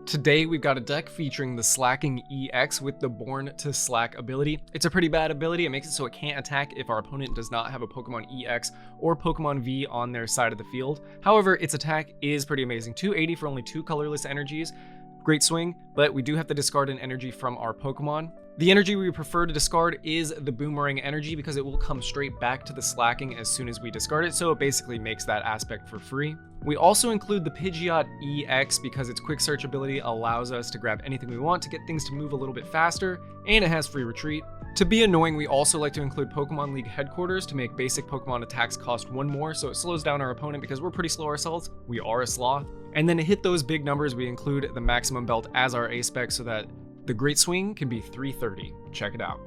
Today we've got a deck featuring the Slaking EX with the Born to Slack ability. It's a pretty bad ability. It makes it so it can't attack if our opponent does not have a Pokemon EX or Pokemon V on their side of the field. However, its attack is pretty amazing. 280 for only 2 colorless energies. Great swing, but we do have to discard an energy from our Pokemon. The energy we prefer to discard is the Boomerang energy because it will come straight back to the Slaking as soon as we discard it, so it basically makes that aspect for free. We also include the Pidgeot EX because its quick search ability allows us to grab anything we want to get things to move a little bit faster, and it has free retreat. To be annoying, we also like to include Pokemon League Headquarters to make basic Pokemon attacks cost 1 more, so it slows down our opponent because we're pretty slow ourselves. We are a sloth. And then to hit those big numbers, we include the Maximum Belt as our A-Spec so that the Great Swing can be 330. Check it out.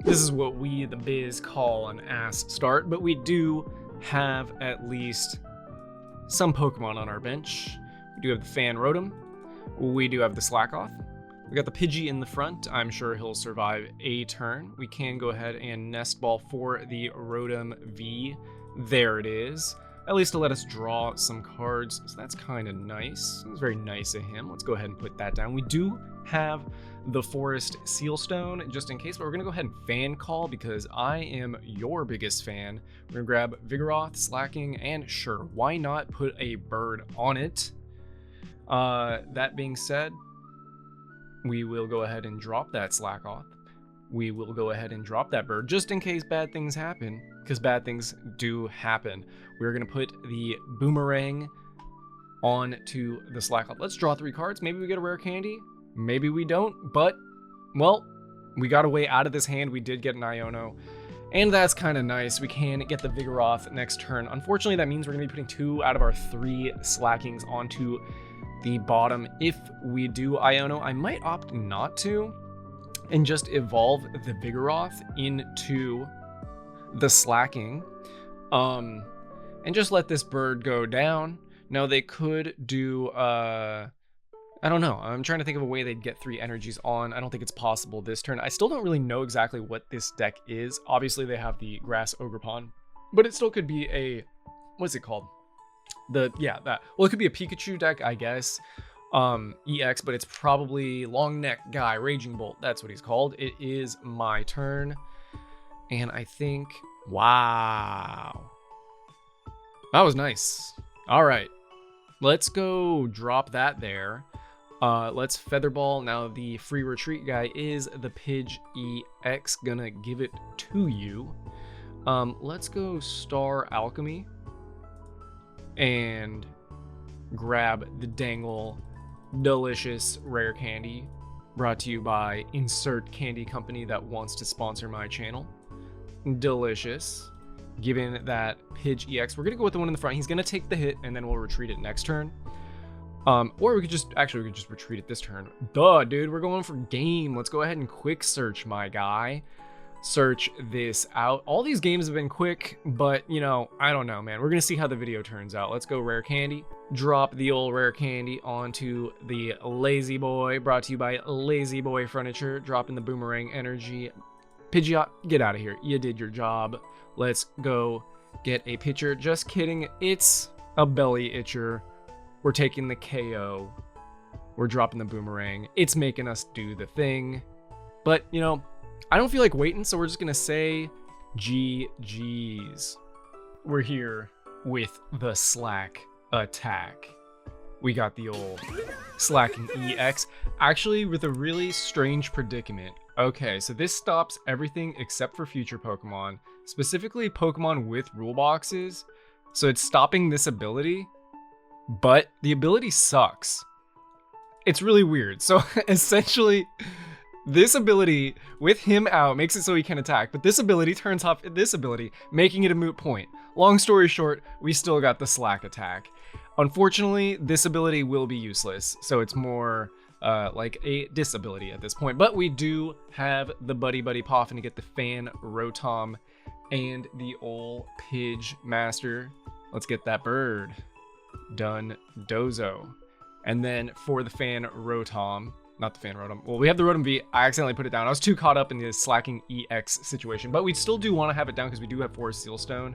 This is what we, the biz, call an ass start, but we do have at least some Pokemon on our bench. We do have the Fan Rotom. We do have the Slackoth. We got the Pidgey in the front. I'm sure he'll survive a turn. We can go ahead and Nest Ball for the Rotom V. There it is. At least to let us draw some cards, so that's kind of nice. It was very nice of him. Let's go ahead and put that down. We do have the Forest Sealstone, just in case, but we're going to go ahead and Fan Call because I am your biggest fan. We're going to grab Vigoroth, Slaking, and sure, why not put a bird on it? That being said, we will go ahead and drop that Slackoth. We will go ahead and drop that bird just in case bad things happen, because bad things do happen. We're going to put the Boomerang onto the Slackoth. Let's draw 3 cards. Maybe we get a rare candy. Maybe we don't, but, well, we got a way out of this hand. We did get an Iono, and that's kind of nice. We can get the Vigoroth next turn. Unfortunately, that means we're going to be putting 2 out of our 3 Slackings onto the bottom. If we do Iono, I might opt not to and just evolve the Vigoroth into the Slaking, and just let this bird go down. Now they could do, I don't know. I'm trying to think of a way they'd get 3 energies on. I don't think it's possible this turn. I still don't really know exactly what this deck is. Obviously they have the Grass Ogerpon, but it still could be a, what's it called? Well, it could be a Pikachu deck, I guess. EX, but it's probably Long Neck Guy, Raging Bolt. That's what he's called. It is my turn. And I think, wow. That was nice. All right. Let's go drop that there. Let's Featherball. Now the free retreat guy is the Pidge EX. Gonna give it to you. Let's go Star Alchemy and grab the Dangle delicious rare candy, brought to you by insert candy company that wants to sponsor my channel. Delicious. Given that Pidge EX, we're gonna go with the one in the front. He's gonna take the hit and then we'll retreat it next turn. Or we could just retreat it this turn. Duh, dude, we're going for game. Let's go ahead and quick search, my guy. Search this out. All these games have been quick, but you know, I don't know, man. We're gonna see how the video turns out. Let's go rare candy. Drop the old rare candy onto the Lazy Boy, brought to you by Lazy Boy Furniture. Dropping the Boomerang energy. Pidgeot, get out of here. You did your job. Let's go get a pitcher. Just kidding. It's a belly itcher. We're taking the KO. We're dropping the Boomerang. It's making us do the thing. But, you know, I don't feel like waiting, so we're just gonna say GG's. We're here with the Slack attack. We got the old Slaking EX, actually with a really strange predicament. Okay, so this stops everything except for future Pokemon, specifically Pokemon with rule boxes. So it's stopping this ability, but the ability sucks. It's really weird. So essentially, this ability with him out makes it so he can attack, but this ability turns off this ability, making it a moot point. Long story short, we still got the Slack attack. Unfortunately, this ability will be useless, so it's more like a disability at this point. But we do have the Buddy Poffin to get the Fan Rotom and the old Pidge Master. Let's get that bird done dozo. And then for the Fan Rotom, not the Fan Rotom. Well, we have the Rotom V. I accidentally put it down. I was too caught up in the Slaking EX situation, but we still do want to have it down because we do have Forest Sealstone.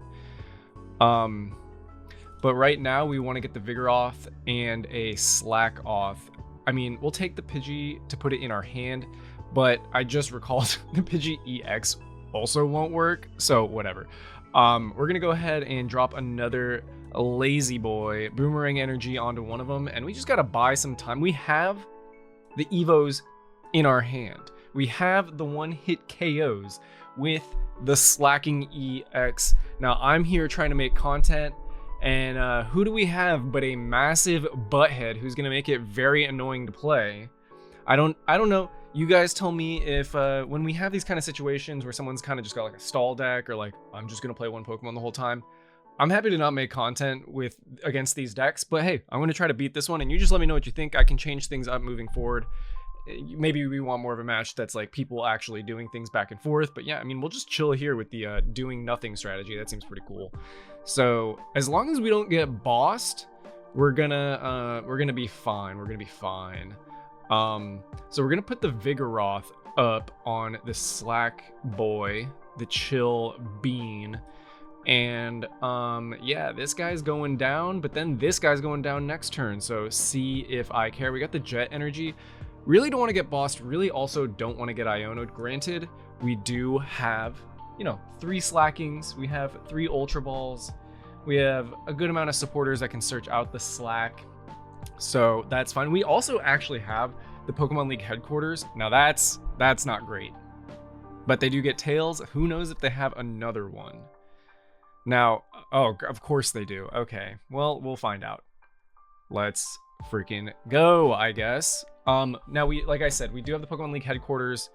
But right now we want to get the Vigoroth and a Slakoth. I mean, we'll take the Pidgey to put it in our hand, but I just recalled the Pidgey EX also won't work, so whatever. We're gonna go ahead and drop another Lazy Boy Boomerang Energy onto one of them, and we just gotta buy some time. We have the Evos in our hand. We have the one-hit KOs with the Slaking EX. Now I'm here trying to make content, and who do we have but a massive butthead who's gonna make it very annoying to play. I don't know. You guys tell me if when we have these kind of situations where someone's kind of just got like a stall deck, or like I'm just gonna play one Pokemon the whole time. I'm happy to not make content against these decks, but hey, I'm gonna try to beat this one, and you just let me know what you think. I can change things up moving forward. Maybe we want more of a match that's like people actually doing things back and forth, but yeah, I mean, we'll just chill here with the doing nothing strategy. That seems pretty cool. So as long as we don't get bossed, we're gonna be fine. We're gonna be fine. So we're gonna put the Vigoroth up on the Slack Boy, the Chill Bean, and yeah, this guy's going down, but then this guy's going down next turn. So see if I care. We got the Jet Energy. Really don't want to get bossed. Really also don't want to get Iono'd. Granted, we do have, you know, 3 Slackings. We have 3 Ultra Balls. We have a good amount of supporters that can search out the Slack. So that's fine. We also actually have the Pokemon League headquarters. Now that's not great, but they do get tails. Who knows if they have another one? Now, oh, of course they do. Okay, well, we'll find out. Let's freaking go, I guess. Now like I said, we do have the Pokemon League headquarters,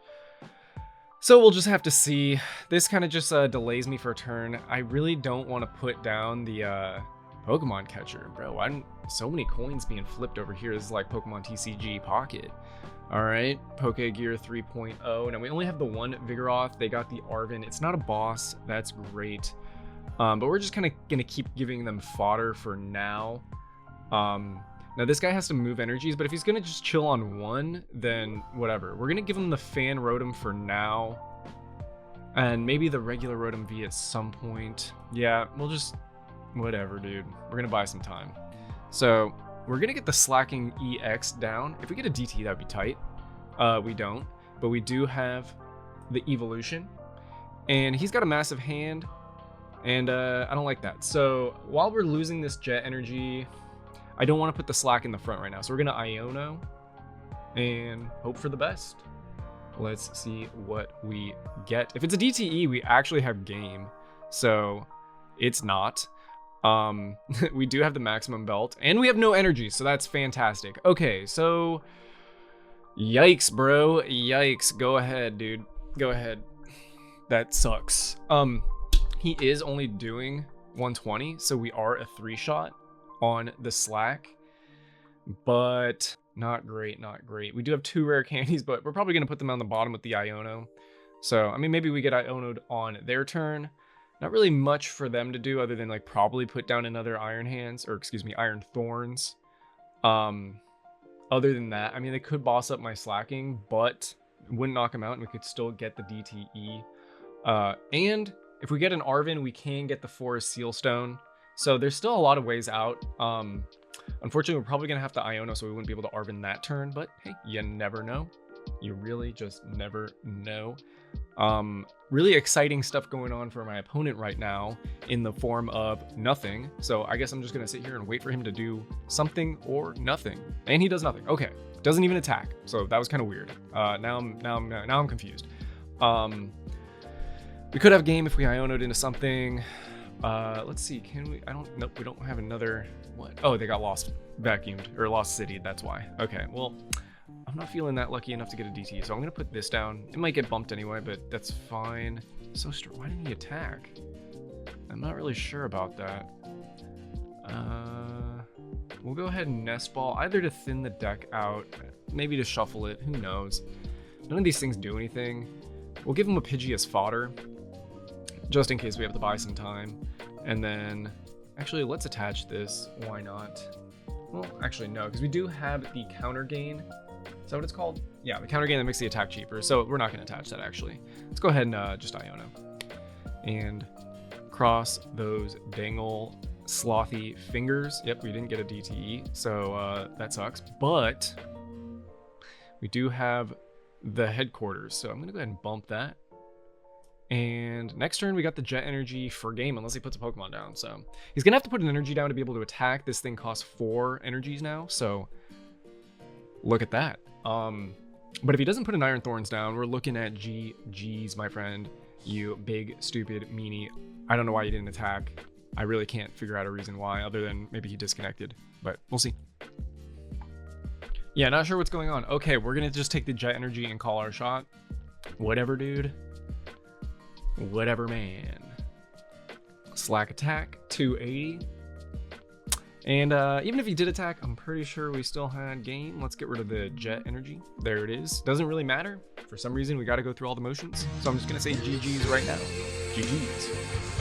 so we'll just have to see. This kind of just delays me for a turn. I really don't want to put down the Pokemon catcher, bro. So many coins being flipped over here. This is like Pokemon TCG Pocket. All right, Pokegear 3.0. Now we only have the one Vigoroth. They got the Arven. It's not a boss. That's great. But we're just kind of gonna keep giving them fodder for now. Now this guy has to move energies, but if he's gonna just chill on one, then whatever. We're gonna give him the Fan Rotom for now, and maybe the regular Rotom V at some point. Yeah, we'll just whatever, dude. We're gonna buy some time. So we're gonna get the Slaking EX down. If we get a DT, that'd be tight. We don't, but we do have the evolution, and he's got a massive hand, and I don't like that. So while we're losing this Jet Energy, I don't want to put the Slack in the front right now. So we're gonna Iono and hope for the best. Let's see what we get. If it's a DTE, we actually have game. So it's not. We do have the maximum belt, and we have no energy, so that's fantastic. Okay, so yikes, bro. Yikes. Go ahead, dude. Go ahead. That sucks. He is only doing 120, so we are a 3-shot on the Slack, but not great, not great. We do have 2 rare candies, but we're probably going to put them on the bottom with the Iono. So, I mean, maybe we get Iono'd on their turn. Not really much for them to do other than like probably put down another Iron Hands, or excuse me, Iron Thorns. Other than that, I mean, they could boss up my Slacking, but it wouldn't knock him out, and we could still get the DTE. And if we get an Arven, we can get the Forest Sealstone. So there's still a lot of ways out. Unfortunately, we're probably going to have to Iono, so we wouldn't be able to Arven that turn. But hey, you never know. You really just never know. Really exciting stuff going on for my opponent right now in the form of nothing. So I guess I'm just going to sit here and wait for him to do something or nothing. And he does nothing. Okay. Doesn't even attack. So that was kind of weird. Now I'm confused. We could have game if we Iono'd into something. Let's see, can we? Nope, we don't have another. What? Oh, they got lost vacuumed, or lost city, that's why. Okay, well, I'm not feeling that lucky enough to get a DT, so I'm gonna put this down. It might get bumped anyway, but that's fine. So why didn't he attack? I'm not really sure about that. We'll go ahead and Nest Ball, either to thin the deck out, maybe to shuffle it, who knows. None of these things do anything. We'll give him a Pidgey as fodder, just in case we have to buy some time. And then, actually, let's attach this. Why not? Well, actually, no, because we do have the counter gain. Is that what it's called? Yeah, the counter gain that makes the attack cheaper. So we're not going to attach that, actually. Let's go ahead and just Iono. And cross those dangle slothy fingers. Yep, we didn't get a DTE, so that sucks. But we do have the headquarters, so I'm gonna go ahead and bump that. And next turn we got the jet energy for game, unless he puts a Pokemon down. So he's gonna have to put an energy down to be able to attack. This thing costs 4 energies now, so look at that. But if he doesn't put an Iron Thorns down, we're looking at GG's, my friend. You big, stupid meanie. I don't know why you didn't attack. I really can't figure out a reason why, other than maybe he disconnected, but we'll see. Yeah, not sure what's going on. Okay, we're gonna just take the jet energy and call our shot. Whatever, dude. Whatever, man. Slack attack, 280. And even if he did attack, I'm pretty sure we still had game. Let's get rid of the jet energy. There it is. Doesn't really matter. For some reason, we got to go through all the motions. So I'm just going to say GG's right now. GG's.